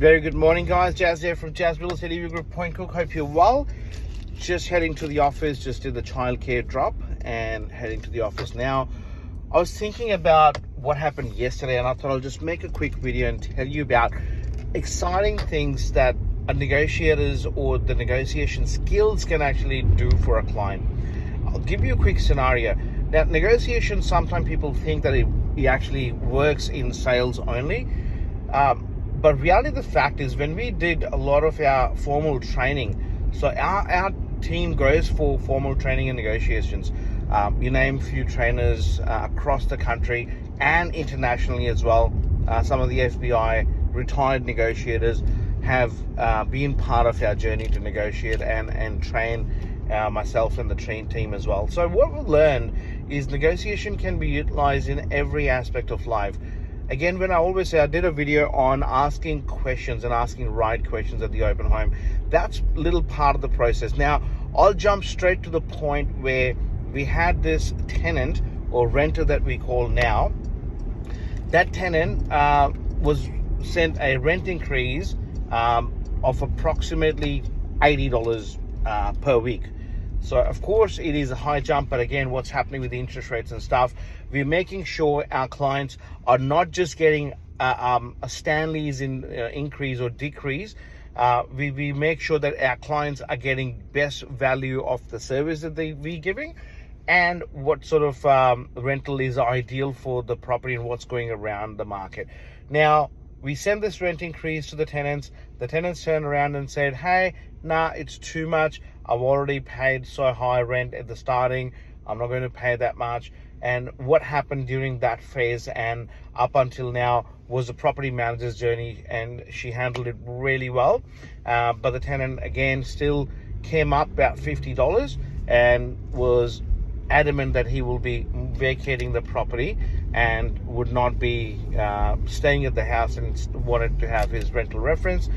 Very good morning, guys. Jazz here from Jazz Real Estate Review Group, Point Cook. Hope you're well. Just heading to the office, just did the childcare drop and heading to the office now. I was thinking about what happened yesterday and I thought I'll just make a quick video and tell you about exciting things that negotiators or the negotiation skills can actually do for a client. I'll give you a quick scenario. Now, negotiation, sometimes people think that it actually works in sales only. But reality of the fact is, when we did a lot of our formal training, so our team goes for formal training and negotiations. You name a few trainers across the country and internationally as well. Some of the FBI retired negotiators have been part of our journey to negotiate and train myself and the train team as well. So what we learned is negotiation can be utilized in every aspect of life. Again, when I always say, I did a video on asking questions and asking right questions at the open home. That's a little part of the process. Now, I'll jump straight to the point where we had this tenant or renter that we call now. That tenant was sent a rent increase of approximately $80 per week. So of course it is a high jump, but again, what's happening with the interest rates and stuff, we're making sure our clients are not just getting a Stanley's increase or decrease. We make sure that our clients are getting best value of the service that we're giving and what sort of rental is ideal for the property and what's going around the market. Now, we send this rent increase to the tenants. The tenants turn around and said, hey, nah, it's too much. I've already paid so high rent at the starting. I'm not going to pay that much. And what happened during that phase and up until now was the property manager's journey, and she handled it really well. But the tenant, again, still came up about $50 and was adamant that he will be vacating the property and would not be staying at the house and wanted to have his rental reference.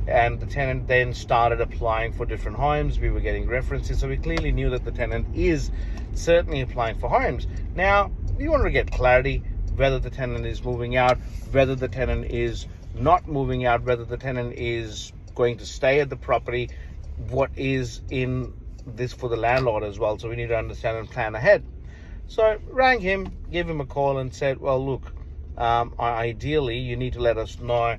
And the tenant then started applying for different homes. We were getting references, so we clearly knew that the tenant is certainly applying for homes. Now, we wanted to get clarity whether the tenant is moving out, whether the tenant is not moving out, whether the tenant is going to stay at the property, what is in this for the landlord as well. So we need to understand and plan ahead. So rang him, gave him a call and said, well, look, ideally you need to let us know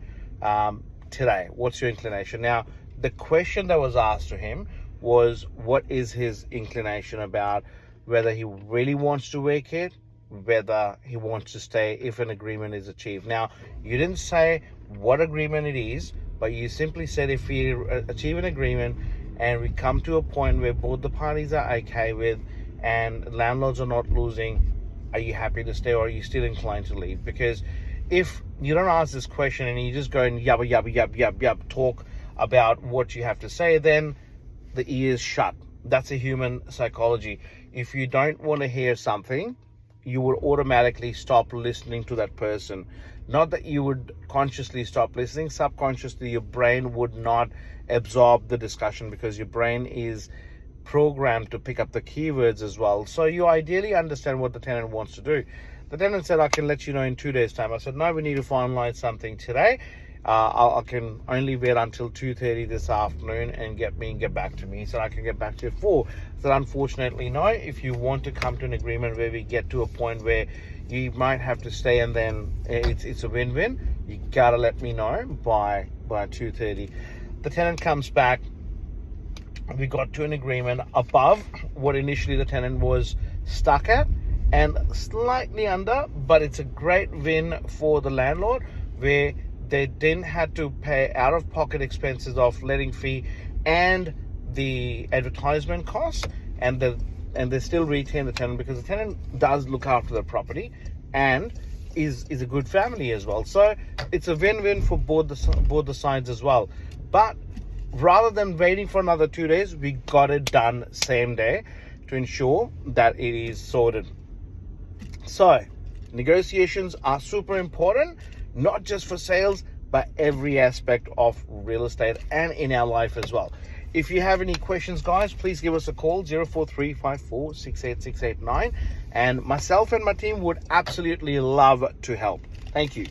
today, what's your inclination? Now, the question that was asked to him was, what is his inclination about whether he really wants to vacate, whether he wants to stay if an agreement is achieved. Now, you didn't say what agreement it is, but you simply said if we achieve an agreement and we come to a point where both the parties are okay with and landlords are not losing, are you happy to stay or are you still inclined to leave? Because if you don't ask this question and you just go and yabba, talk about what you have to say, then the ears shut. That's a human psychology. If you don't want to hear something, you will automatically stop listening to that person. Not that you would consciously stop listening, subconsciously your brain would not absorb the discussion because your brain is programmed to pick up the keywords as well. So you ideally understand what the tenant wants to do. The tenant said, I can let you know in 2 days' time. I said, no, we need to finalize something today. I can only wait until 2:30 this afternoon and get back to me. He said, I can get back to you at 4. I said, unfortunately, no. If you want to come to an agreement where we get to a point where you might have to stay and then it's a win-win, you gotta let me know by 2:30. The tenant comes back. We got to an agreement above what initially the tenant was stuck at and slightly under, but it's a great win for the landlord where they didn't have to pay out-of-pocket expenses of letting fee and the advertisement costs, and they still retain the tenant because the tenant does look after the property and is a good family as well. So it's a win-win for both the sides as well. But rather than waiting for another 2 days, we got it done same day to ensure that it is sorted. So negotiations are super important, not just for sales, but every aspect of real estate and in our life as well. If you have any questions, guys, please give us a call, 04354686889. And myself and my team would absolutely love to help. Thank you.